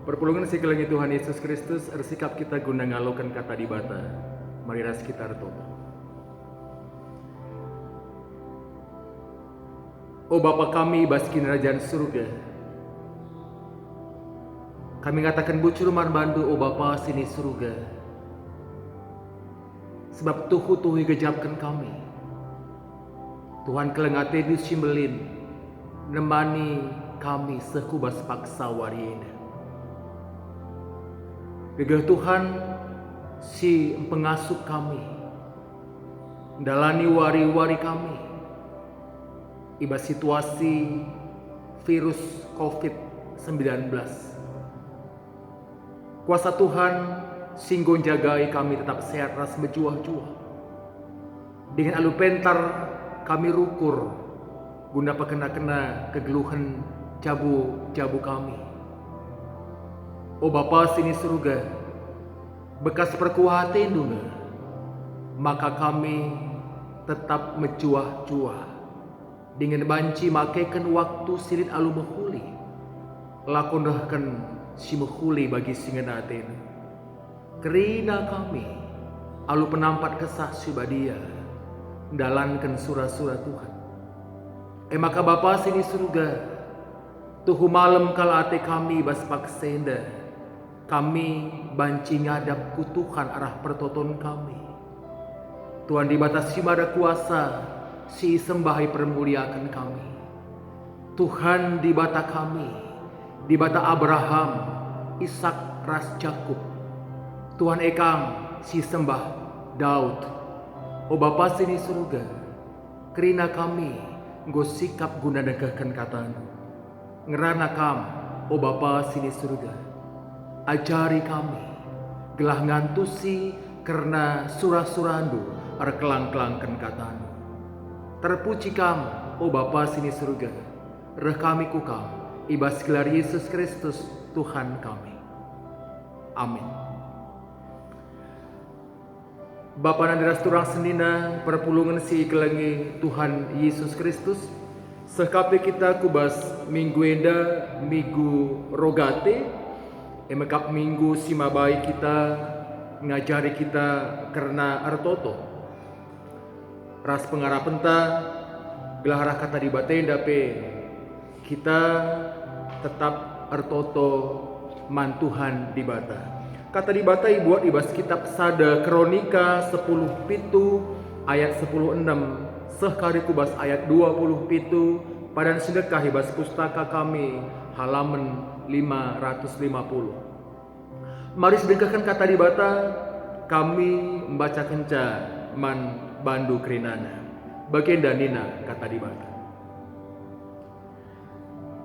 Perpulungan sikelengi Tuhan Yesus Kristus, ersikap kita guna ngalokan kata di bata. Mari ras kita toto. O Bapa kami baskin kerajaan surga, kami ngatakan bucur man bandu o Bapa sini surga. Sebab tuhu gejapkan kami. Tuhan kelengate di simbelin, nemani kami sekubas paksa warina. Gegah Tuhan si pengasuh kami, dalani wari-wari kami, iba situasi virus COVID-19. Kuasa Tuhan singgon jagai kami tetap sehat ras berjuah-juah. Dengan alu pentar kami rukur, guna pakena-kena kegeluhan jabu kami. O Bapa sini surga, bekas perkuatan dunga, maka kami tetap menjuah-juah. Dengan banci makaikan waktu sirit alu mehuli, lakonahkan si mehuli bagi singenaten. Kerina kami, alu penampat kesah subadia, dalankan surah-surah Tuhan. Maka Bapa sini surga, tuhu malam kala ate kami bas paksenda, kami banci ngadap kutuhan arah pertoton kami. Tuhan dibatasi mada kuasa, si sembahi permuliakan kami. Tuhan di bata kami, di bata Abraham, Ishak ras Jakub. Tuhan ekang si sembah Daud. O Bapa sini surga, kerina kami nggo sikap guna negahkan katamu. Ngerana kam, o Bapa sini surga, ajari kami gelah ngantusi karena surah-surandu kelang-kelangkan katamu. Terpuji kam, o Bapa sini surga, reh kami kukam, ibas gelar Yesus Kristus Tuhan kami. Amin. Bapa nandiras turang sendina, perpulungan si ikelengi Tuhan Yesus Kristus, sekape kita kubas minggu enda, minggu rogate, emekap minggu simabai kita, ngajari kita karena artoto. Ras pengarapenta, gelah kata di batenda pe, kita tetap artoto mantuhan di bata. Kata di bata buat ibas kitab Sada Kronika 10:7 ayat 10:6, sekali kubas ayat 20:7, padan sedekah ibas pustaka kami halaman 550. Mari sedekahkan kata di bata, kami membaca kenca man bandu kerinana. Bagian danina kata di bata.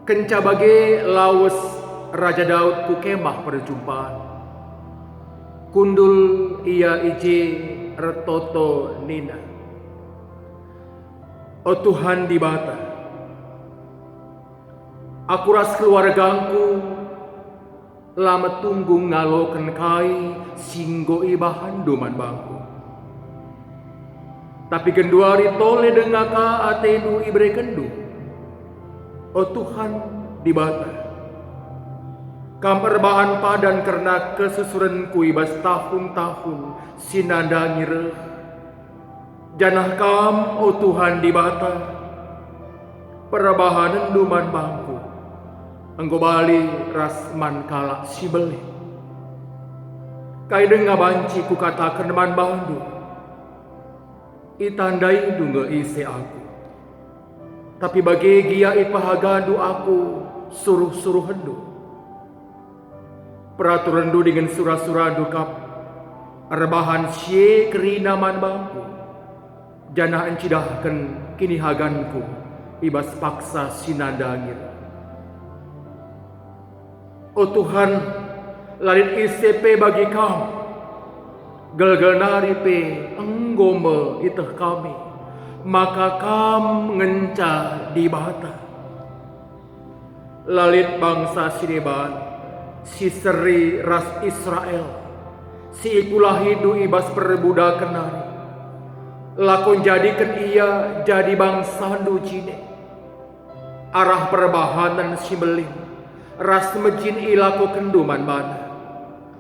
Kenca bagi lawas Raja Daud ku kemah perjumpaan. Kundul ia iji retoto nina. O Tuhan di bata, aku ras keluargangku lama tunggu ngalokan kai singgo ibahan duman bangku. Tapi genduari tole dengaka atenu ibre kendu. O Tuhan di bata, kamperbahan padan karena kesusurenku ibas tahun-tahun sinanda ngireh. Janah kam, o Tuhan di bata, perbahanan duman bangku. Engkau bali rasman kalak si beli. Kai denga banci ku katakan man bandu, itandai dunga isi aku. Tapi bagi gia ipahagadu aku suruh-suruh hendu. Peraturan du dengan surah-surah dukap, rebahan sie kerina man bangku. Janah encidahkan kini haganku, ibas paksa sinandangir. O Tuhan, lalit ICP bagi kami, gelgel nari pe enggome itah kami, maka kam ngenca di bata. Lalit bangsa Sineban, si seri ras Israel, si ikulah hidu ibas perbudakan nari. Lakon jadikan ia jadi bangsa ducine, arah perbahanan si beling. ras mejin ilako kenduman mana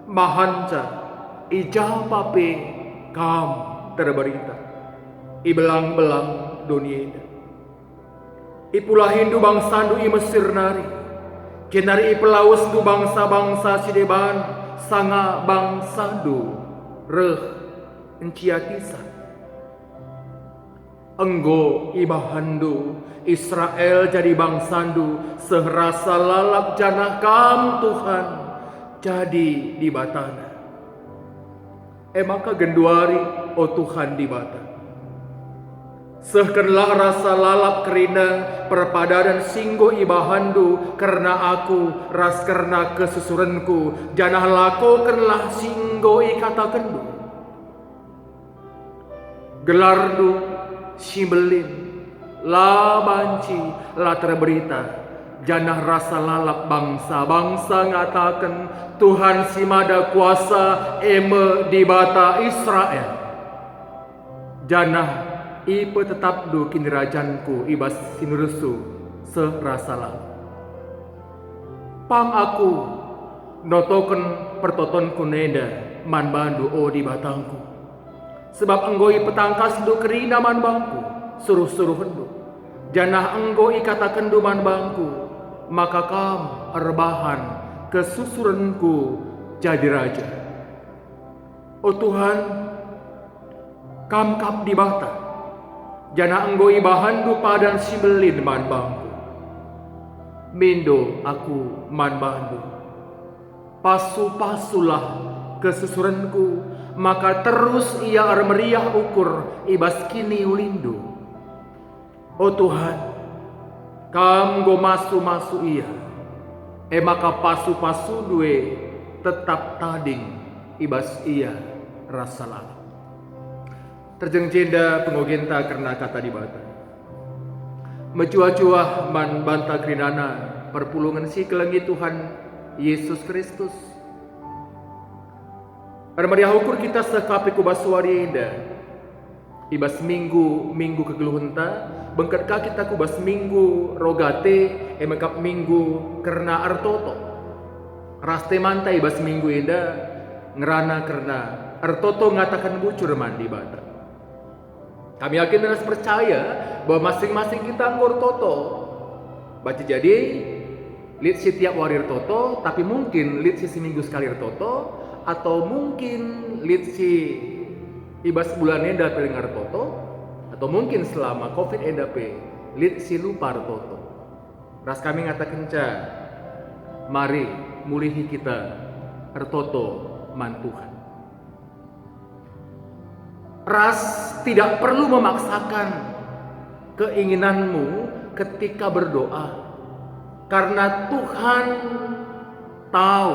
mahanca ijal pape kam terberita ibelang-belang dunia ini. Ipulah Hindu bangsa du i Mesir nari kenari ipelaus du bangsa-bangsa sideban sanga bangsa du reh encia kisah enggo ibahandu Israel jadi bangsandu sehrasa lalap janah kam Tuhan jadi di batana maka genduari oh Tuhan di bata sehkenlah rasa lalap kerina perpadanan singgo ibahandu karena aku ras karena kesusurenku janah lakokanlah singgo ikatakendu gelardu simbelin la banci la terberita janah rasa lalap bangsa-bangsa ngatakan Tuhan simada kuasa eme di bata Israel janah ipe tetap du kinirajanku ibas sinurusu serasa lalap pang aku notoken pertotonku neda man bandu o di batangku sebab enggoi petangkas du kerina man bangku suruh-suruh hendu janah enggo ikatakan duman bangku maka kam rebahan kesusurenku jadi raja oh Tuhan kam kap di bata janah enggo ibahan du padan simbelin man bangku mindo aku man bandu pasu-pasulah kesusurenku maka terus ia meriah ukur ibas kini ulindu oh Tuhan, kam go masu-masu iya. Maka pasu-pasu due tetap tading ibas iya rasa lalu. Terjeng jenda pengoginta karena kata di bata. Mecuah-cuah man banta krinana perpulungan si kelengi Tuhan Yesus Kristus. Armariah ukur kita sekapi kubaswari indah. Ibas minggu kegeluhenta bengketka kita kubas minggu rogate emekap minggu karena artoto raste mantai ibas minggu eda ngerana karena artoto ngatakan bucur mandi bata kami yakin dan percaya bahwa masing-masing kita ngor toto baca jadi lit si tiap warir toto tapi mungkin lit si seminggu sekali toto atau mungkin lit si ibas bulan eda pelingar toto atau mungkin selama covid eda pe lit si lupar toto ras kami ngatakan ca mari mulihi kita ertoto man Tuhan ras tidak perlu memaksakan keinginanmu ketika berdoa karena Tuhan tahu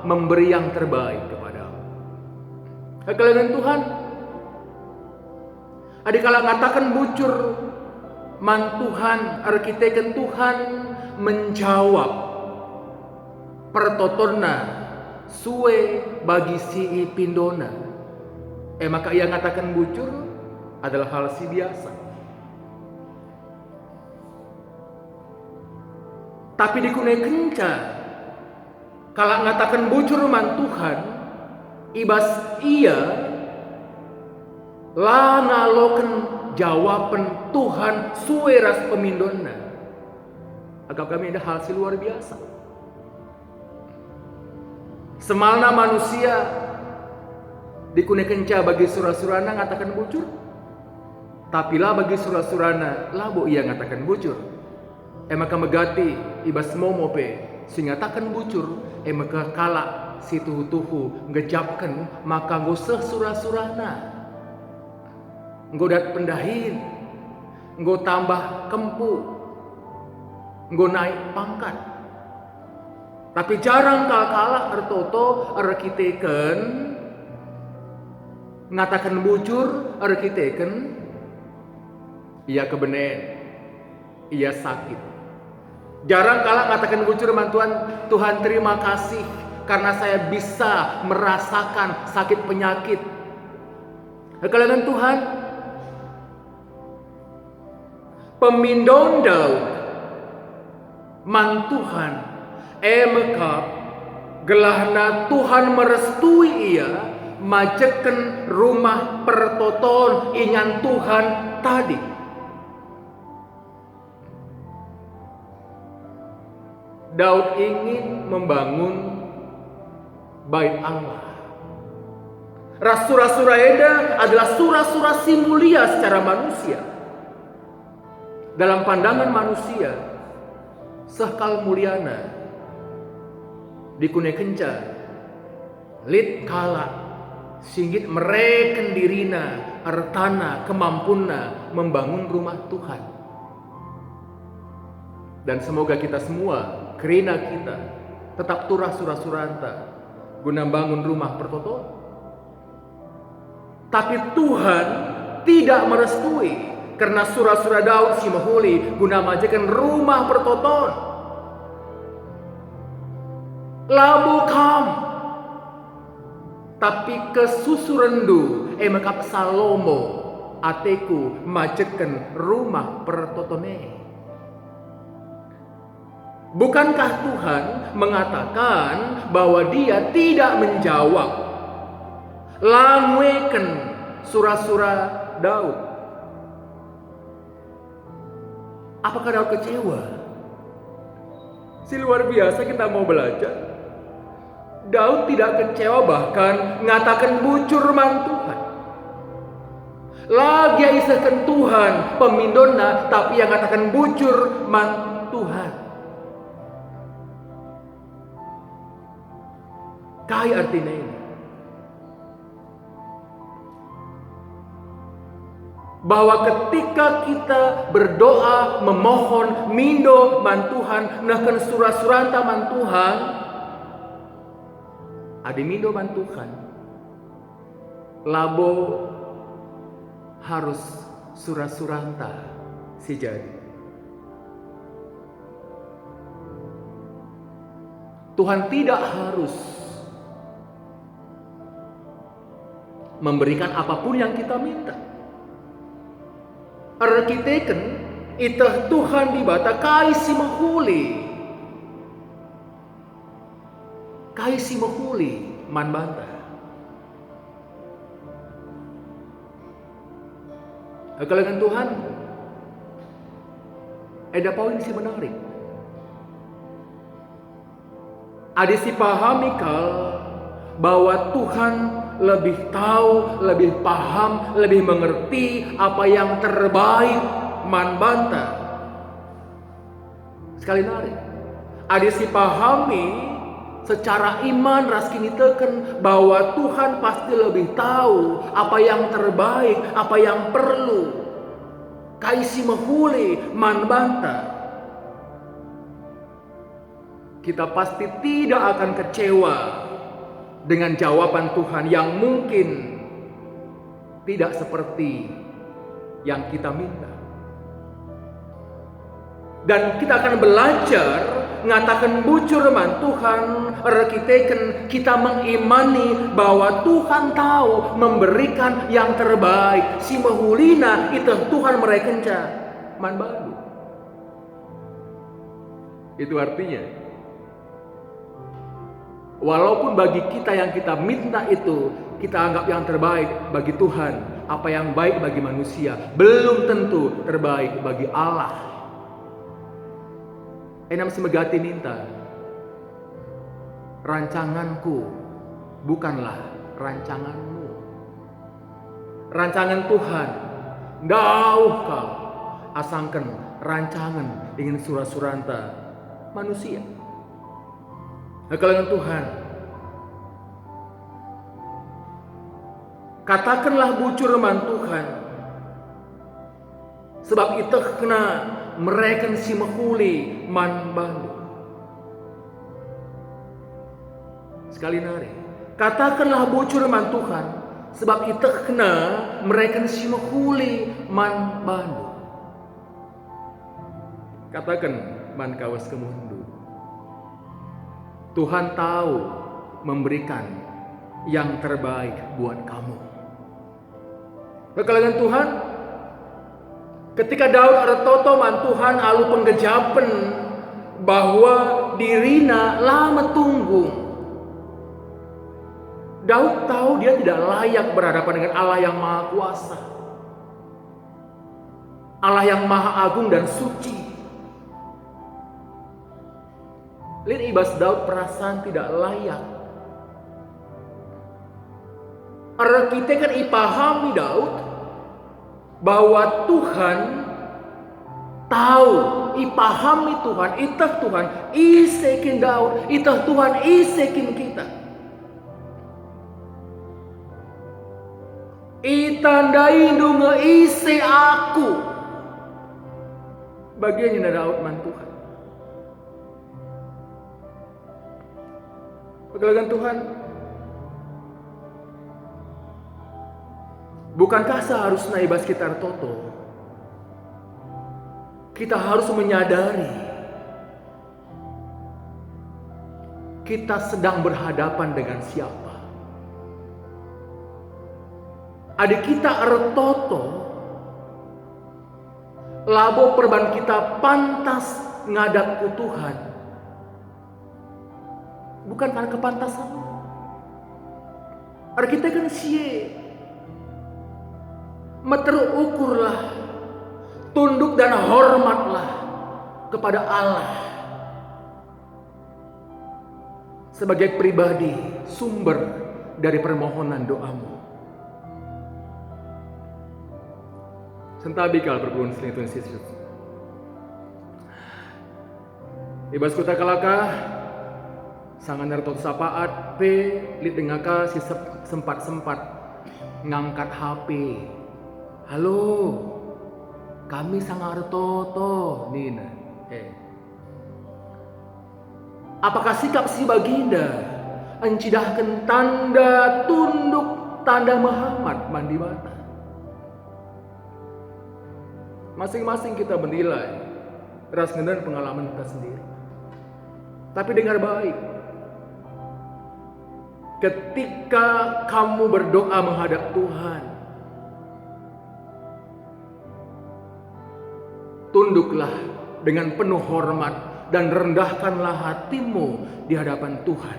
memberi yang terbaik kepadamu kekalian Tuhan adikala ngatakan bucur man Tuhan arkiteken Tuhan menjawab pertotona suwe bagi si pindona maka ia ngatakan bucur adalah hal si biasa tapi dikunai kenca kalau ngatakan bucur man Tuhan ibas iya la ngaloken jawaban Tuhan sueras pemindona agak kami ada hal si luar biasa semalna manusia dikune kenca bagi surah-surana ngatakan bucur tapi lah bagi surah-surana labo ia ngatakan bucur maka megati ibas momope si ngatakan bucur maka kala si tuhu-tuhu ngejapkan maka ngusah surah-surana enggo dat pendahin, enggo tambah kempu, enggo naik pangkat. Tapi jarang kala ertoto arkiteken ngatakan bujur arkiteken ia kebenen, ia sakit. Jarang kala ngatakan bujur mantuan Tuhan terima kasih karena saya bisa merasakan sakit penyakit. Kekalian Tuhan pemindon Daud man Tuhan Emekap gelahna Tuhan merestui ia majeken rumah pertoton ingan Tuhan tadi. Daud ingin membangun bait Allah. Sura-sura Eda adalah sura-sura simulia secara manusia. Dalam pandangan manusia, sekal muliana dikune kenca lit kala singgit mereken dirina artana kemampuna membangun rumah Tuhan. Dan semoga kita semua, kerina kita tetap turah surah-suranta guna bangun rumah pertoton. Tapi Tuhan tidak merestui karena surah-surah Daud si mahuli guna majakan rumah pertoton. Labu kam tapi kesusurendu emakap Salomo ateku majakan rumah pertotone. Bukankah Tuhan mengatakan bahwa Dia tidak menjawab langweken surah-surah Daud? Apakah Daud kecewa? Si luar biasa kita mau belajar. Daud tidak kecewa, bahkan ngatakan bucur man Tuhan. Lagi isahkan Tuhan pemindona, tapi yang ngatakan bucur man Tuhan. Kai artinya ini. Bahwa ketika kita berdoa, memohon, mindo man Tuhan, menakan surah-suranta man Tuhan, adi mindo man Tuhan, labo harus surah-suranta si jadi. Tuhan tidak harus memberikan apapun yang kita minta. Arkiteken itah Tuhan dibata kaisi mahuli. Kaisi mahuli man banta. Kalangan Tuhan ada poin si menarik. Ada si pahami kal bahwa Tuhan lebih tahu, lebih paham, lebih mengerti apa yang terbaik man banta. Sekali nari, ada si pahami secara iman raskini teken bahwa Tuhan pasti lebih tahu apa yang terbaik, apa yang perlu. Kaisi mahuli man banta. Kita pasti tidak akan kecewa dengan jawaban Tuhan yang mungkin tidak seperti yang kita minta. Dan kita akan belajar ngatakan bucur man Tuhan, rekiteken kita mengimani bahwa Tuhan tahu memberikan yang terbaik. Si mahulina itu Tuhan merekenca man baru. Itu artinya walaupun bagi kita yang kita minta itu kita anggap yang terbaik bagi Tuhan, apa yang baik bagi manusia belum tentu terbaik bagi Allah. Enam semegati minta, rancanganku bukanlah rancanganmu. Rancangan Tuhan dauh kau asangkan rancangan ingin surah-suranta manusia. Kalangan Tuhan, katakanlah bucur man Tuhan, sebab itu kena mereka si mahuli man bandu. Sekali nari, katakanlah bucur man Tuhan, sebab itu kena mereka si mahuli man bandu. Katakan man kawas kemundu. Tuhan tahu memberikan yang terbaik buat kamu. Kalangan Tuhan, ketika Daud artoto man Tuhan alu penggejapen bahwa dirina lama tunggu. Daud tahu dia tidak layak berhadapan dengan Allah yang Maha Kuasa, Allah yang Maha Agung dan Suci. Lihat ibas Daud perasaan tidak layak. Kita kan ipahami Daud bahwa Tuhan tahu, ipahami Tuhan, itah Tuhan isekin Daud, itah Tuhan isekin kita. Itandai dunga ise aku. Bagiannya Daud man Tuhan. Pegelagan Tuhan, bukankah seharusnya ibas kita toto? Kita harus menyadari kita sedang berhadapan dengan siapa. Adik kita ertoto, labo perban kita pantas ngadap ku Tuhan. Bukan karena kepantasan. Kita kan ukurlah, tunduk dan hormatlah kepada Allah sebagai pribadi sumber dari permohonan doamu. Sentabikal perpuluhan selintun sisut. Ibas kota kalaka sangan nertot sapaat p lit dengaka si sempat ngangkat HP. Halo, kami sangar toto Nina. Apakah sikap si baginda encidahkan tanda tunduk tanda Muhammad mandi mata? Masing-masing kita menilai ras dan pengalaman kita sendiri. Tapi dengar baik, ketika kamu berdoa menghadap Tuhan, tunduklah dengan penuh hormat dan rendahkanlah hatimu di hadapan Tuhan.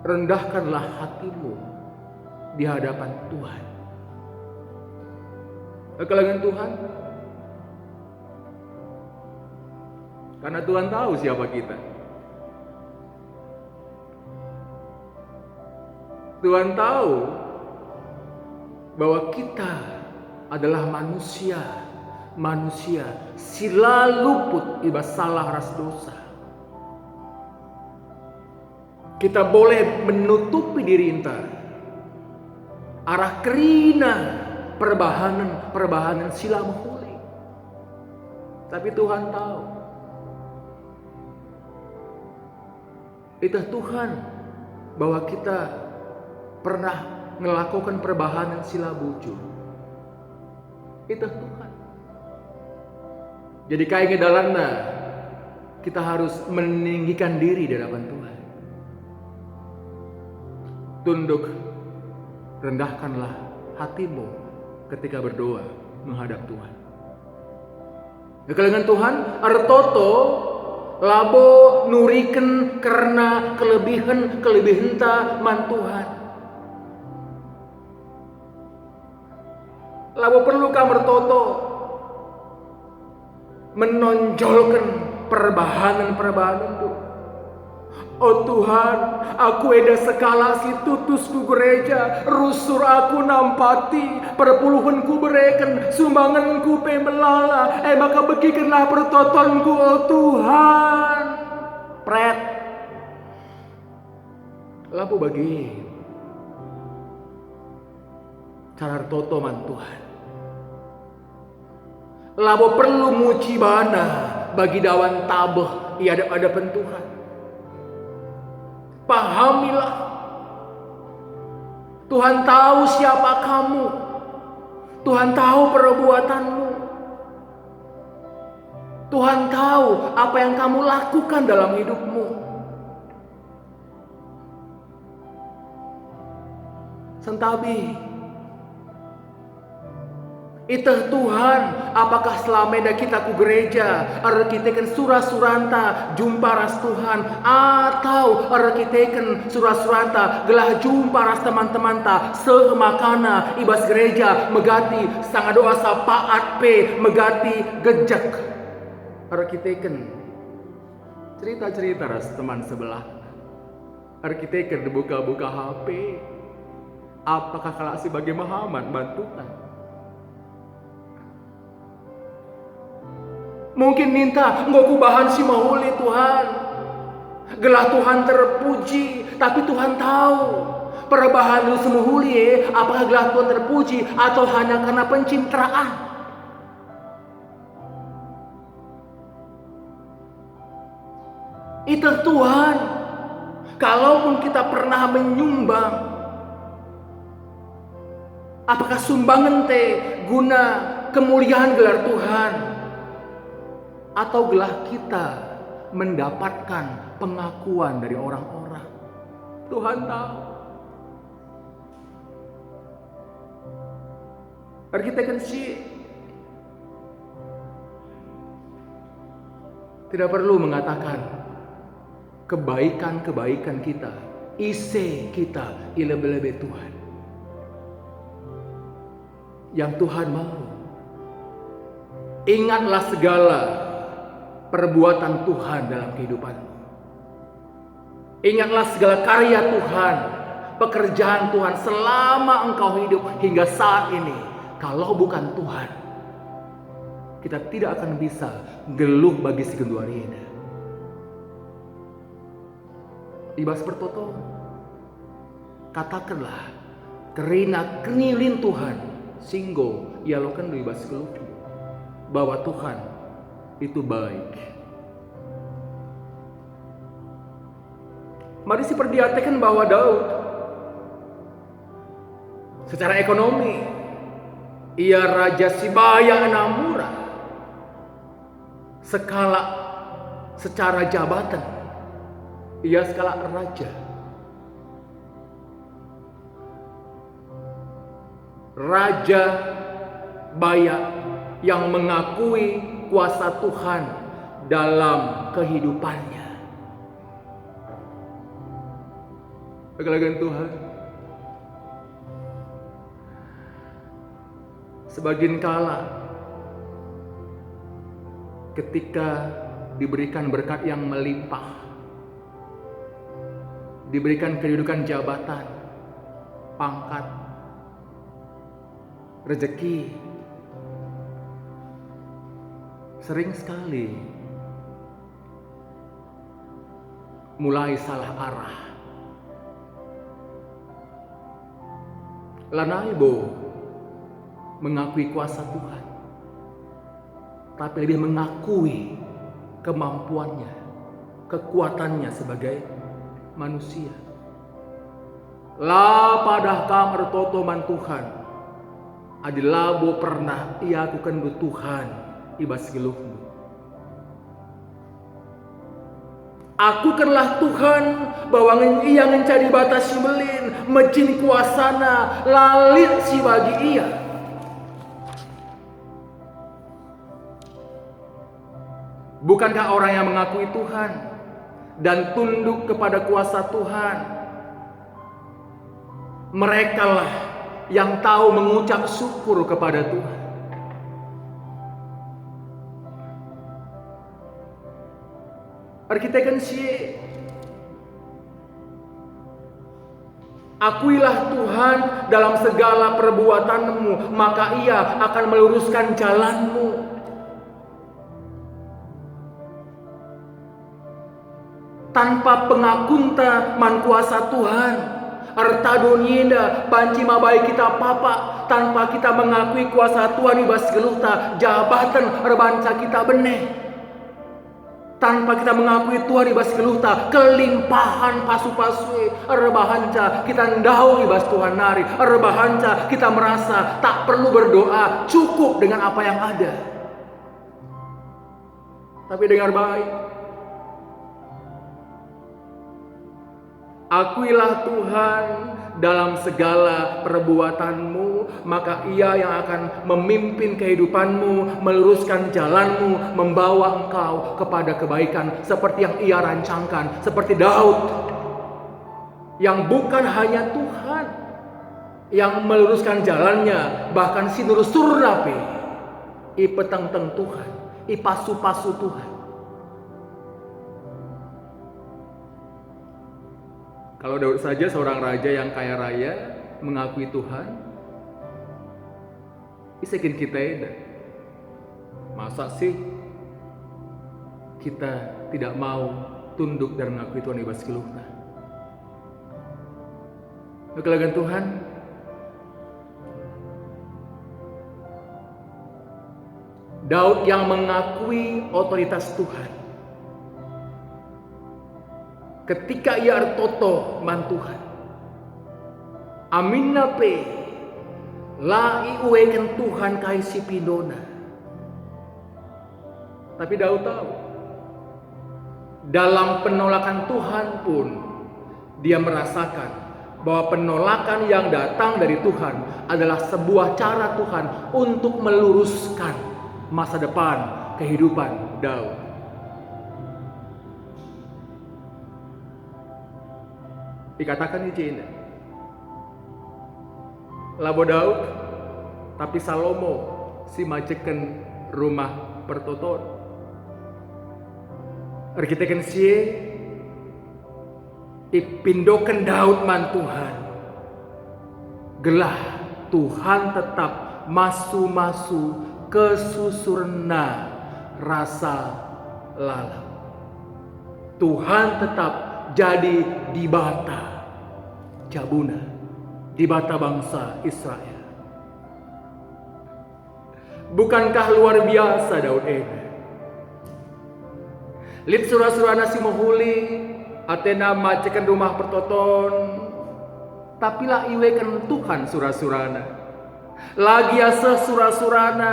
Rendahkanlah hatimu di hadapan Tuhan. Kekelangan Tuhan, karena Tuhan tahu siapa kita. Tuhan tahu bahwa kita adalah manusia sila luput ibas salah ras dosa. Kita boleh menutupi diri kita arah kerina perbahanan sila menghuli. Tapi Tuhan tahu. Itu Tuhan bahwa kita pernah melakukan perbahanan sila bujur. Itu Tuhan. Jadi kayaknya dalamnya kita harus meninggikan diri di hadapan Tuhan. Tunduk, rendahkanlah hatimu ketika berdoa menghadap Tuhan. Kekelangan Tuhan, artoto labo nuriken karena kelebihan ta man Tuhan. Labo perlu kamar toto menonjolkan perbahanan itu. Oh Tuhan, aku eda sekala si tutus ku gereja, rusur aku nampati, perpuluhanku bereken, sumbanganku pe melala, maka begikenlah pertotonku, oh Tuhan. Pret. Lapu bagi cara toto man Tuhan. Labo perlu mucibana bagi dawan tabah i hadapan Tuhan. Pahamilah, Tuhan tahu siapa kamu, Tuhan tahu perbuatanmu, Tuhan tahu apa yang kamu lakukan dalam hidupmu. Sentabi, Itah Tuhan, apakah selama ini kita ku gereja, ar kita kan surah-suranta jumpa ras Tuhan, atau ar kita kan surah-suranta gelah jumpa ras teman-teman ta semakana ibas gereja megati sang doa sapaat pe megati gejek. Ar kita kan cerita-cerita ras teman sebelah. Ar kita kan buka-buka HP. Apakah kalau sebagai Muhammad bantuan? Mungkin minta nggak kubahan si mahuli Tuhan. Gelah Tuhan terpuji, tapi Tuhan tahu perubahan lu semuhuli apakah gelah Tuhan terpuji atau hanya karena pencitraan. Itu Tuhan. Kalaupun kita pernah menyumbang, apakah sumbangan guna kemuliaan gelar Tuhan? Atau gelah kita mendapatkan pengakuan dari orang-orang? Tuhan tahu. Kita kan tidak perlu mengatakan kebaikan-kebaikan kita, isi kita ilebe-lebe Tuhan. Yang Tuhan mau, ingatlah segala perbuatan Tuhan dalam kehidupanmu. Ingatlah segala karya Tuhan, pekerjaan Tuhan selama engkau hidup hingga saat ini. Kalau bukan Tuhan, kita tidak akan bisa geluh bagi si genduariena. Ibas pertoto, katakanlah kerina kenilin Tuhan, singgo ialokan du ibas geluh bahwa Tuhan itu baik. Mari si perdiatekan bahwa Daud secara ekonomi ia raja Sibaya Namura, skala secara jabatan ia skala raja. Raja Baya yang mengakui kuasa Tuhan dalam kehidupannya. Kegelagan Tuhan. Sebagian kala ketika diberikan berkat yang melimpah, diberikan kedudukan jabatan, pangkat, rezeki, sering sekali mulai salah arah. Lanaibo mengakui kuasa Tuhan, tapi lebih mengakui kemampuannya, kekuatannya sebagai manusia. La padah kamar totoman Tuhan, adilabo pernah ia akukan du Tuhan ibas geluhmu. Akukanlah Tuhan bahwa ia mencari batas melin mejin kuasana lalit si bagi ia. Bukankah orang yang mengakui Tuhan dan tunduk kepada kuasa Tuhan, merekalah yang tahu mengucap syukur kepada Tuhan. Kita kan akuilah Tuhan dalam segala perbuatanmu, maka ia akan meluruskan jalanmu. Tanpa pengakunta man kuasa Tuhan, arta dunienda banci mabai kita papa, tanpa kita mengakui kuasa Tuhan ibas geluta jabatan rebanca kita benih. Tanpa kita mengakui Tuhan ibas geluta kelimpahan pasu-pasui rebahanca kita ndau ibas Tuhan nari rebahanca kita merasa tak perlu berdoa, cukup dengan apa yang ada. Tapi dengar baik, akuilah Tuhan dalam segala perbuatanmu, maka Ia yang akan memimpin kehidupanmu, meluruskan jalanmu, membawa engkau kepada kebaikan seperti yang Ia rancangkan, seperti Daud yang bukan hanya Tuhan yang meluruskan jalannya, bahkan sinurus surnape i peteng-teng Tuhan, i pasu-pasu Tuhan. Kalau Daud saja seorang raja yang kaya raya mengakui Tuhan, isakin kita ini. Masa sih kita tidak mau tunduk dan mengakui Tuhan ibas keluhna? Kelagan Tuhan, Daud yang mengakui otoritas Tuhan. Ketika ia artoto man Tuhan, amin nape la iueken Tuhan kai si pindona. Tapi Daud tahu, dalam penolakan Tuhan pun dia merasakan bahwa penolakan yang datang dari Tuhan adalah sebuah cara Tuhan untuk meluruskan masa depan kehidupan Daud. Dikatakan izin labo Daud, tapi Salomo si majeken rumah pertoton. Arkiteken sie ipindoken Daud man Tuhan. Gelah Tuhan tetap masu-masu kesusurna rasa lalau. Tuhan tetap jadi dibata Jabuna, dibata bangsa Israel. Bukankah luar biasa Daud ini? Lip surah-surah nasi mohuli Atena macekan rumah pertoton, tapi lah iwekan Tuhan surah-surana. Lagi asa surah-surana,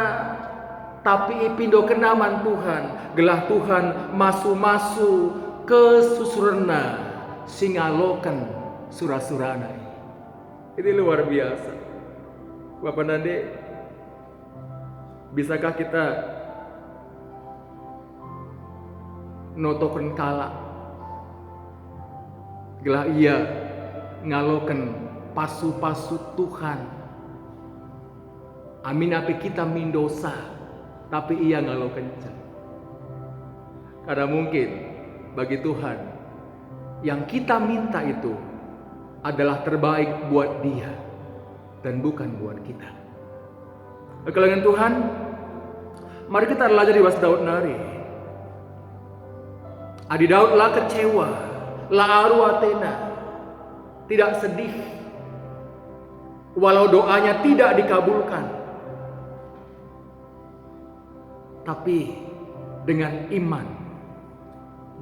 tapi ipindo kenaman Tuhan. Gelah Tuhan masu-masu kesusurna singalokan surah-surana. Ini luar biasa. Bapak Nande, bisakah kita notoken kala gelah ia ngaloken pasu-pasu Tuhan. Amin api kita mindosa, tapi ia ngaloken. Karena mungkin bagi Tuhan yang kita minta itu adalah terbaik buat Dia dan bukan buat kita. Kelengan Tuhan, mari kita belajar di was Daud nari. Adi Daud lah kecewa, lah aru Atena, tidak sedih, walau doanya tidak dikabulkan, tapi dengan iman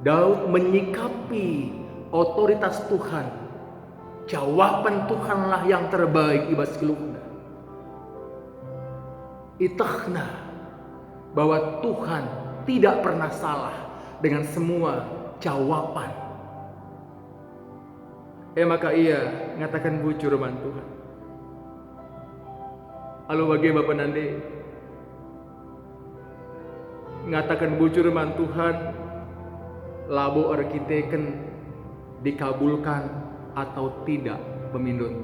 Daud menyikapi otoritas Tuhan. Jawaban Tuhanlah yang terbaik ibas keluhna. Itahna bahwa Tuhan tidak pernah salah dengan semua jawaban. Maka ia ngatakan bujur man Tuhan. Halo bagi Bapak Nande, ngatakan bujur man Tuhan, labo arkiteken dikabulkan atau tidak pemindun.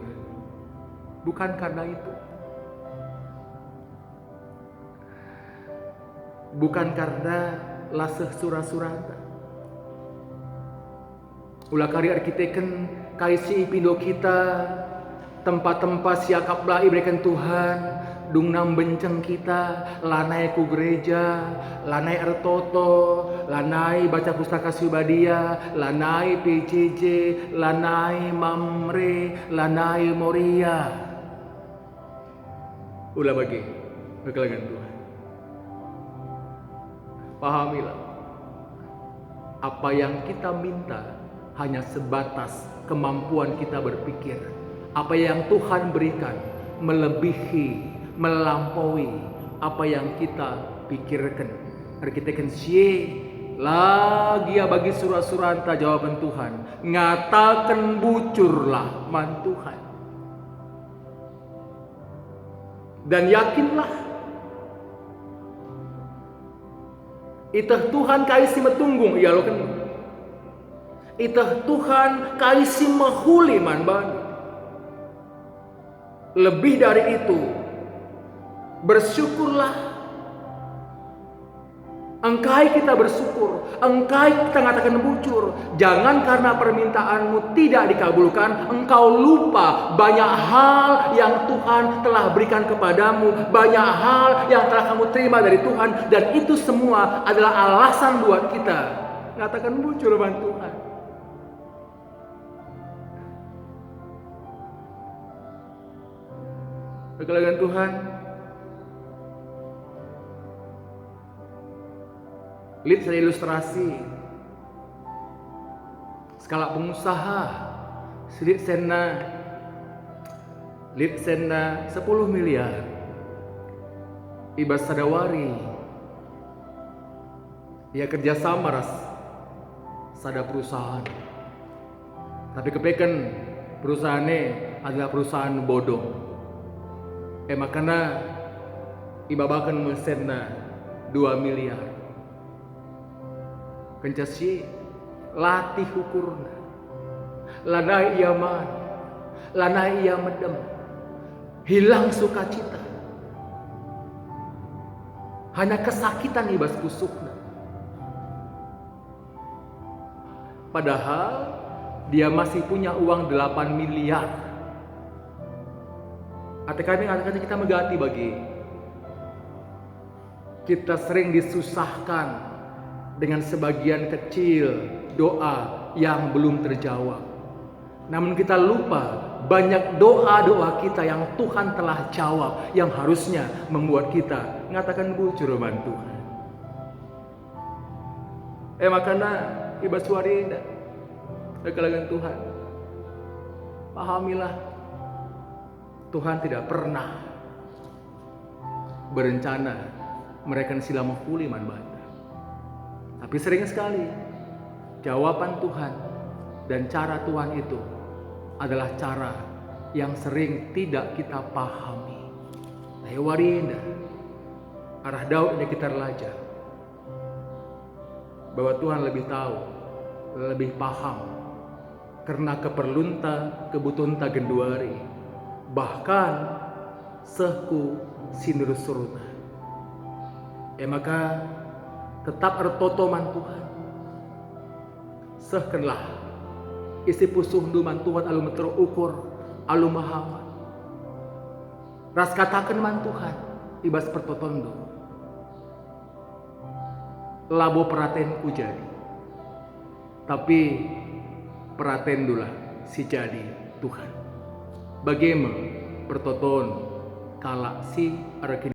Bukan karena itu. Bukan karena laseh surah-surata. Ulah kari arkiteken kaisi pindo kita, tempat-tempat siakaplah iberikan Tuhan, dungnam benceng kita, lanai ku gereja, lanai artoto, lanai baca pustaka Subadia, lanai PJJ, lanai Mamre, lanai Moria. Ulah bagi kekelangan Tuhan. Pahamilah, apa yang kita minta hanya sebatas kemampuan kita berpikir. Apa yang Tuhan berikan melebihi, melampaui apa yang kita pikirkan. Arkiteken sie lagi ya bagi surah-suranta jawaban Tuhan. Ngatakan bucurlah man Tuhan. Dan yakinlah, itah Tuhan kaisi metunggung iya lo kan. Itah Tuhan kaisi mahuli man ban. Lebih dari itu, bersyukurlah. Engkai kita bersyukur, engkai kita ngatakan bucur. Jangan karena permintaanmu tidak dikabulkan, engkau lupa banyak hal yang Tuhan telah berikan kepadamu, banyak hal yang telah kamu terima dari Tuhan, dan itu semua adalah alasan buat kita ngatakan bucur sama Tuhan. Kekalahan Tuhan, lihat saya ilustrasi skala pengusaha sedikit sena 10 miliar ibas sadawari ia kerjasama ras sada perusahaan, tapi kepekan perusahaannya adalah perusahaan bodoh. Makanya ibabakan mesena 2 miliar kencasi latih ukurna lanai ia man lanai ia medem hilang sukacita hanya kesakitan ibas kusukna, padahal dia masih punya uang 8 miliar. Artinya kita mengganti bagi kita sering disusahkan dengan sebagian kecil doa yang belum terjawab. Namun kita lupa banyak doa-doa kita yang Tuhan telah jawab, yang harusnya membuat kita mengatakan bucur man Tuhan. Makanya ibas warinda kekalangan Tuhan, pahamilah Tuhan tidak pernah berencana mereka sila mahuli man banda. Tapi sering sekali jawaban Tuhan dan cara Tuhan itu adalah cara yang sering tidak kita pahami. Nah, warinda arah Daud ini kita belajar bahwa Tuhan lebih tahu, lebih paham karena kebutuhan ta genduari, bahkan sehku sinurus suruna. Maka tetap ertotoman Tuhan. Sehkenlah isi pusuh man Tuhan alu metro ukur alu mahamat. Ras katakan man Tuhan ibas pertotondo. Labo peratenku jadi. Tapi peratendulah si jadi Tuhan. Bagaimana pertoton kala si arakin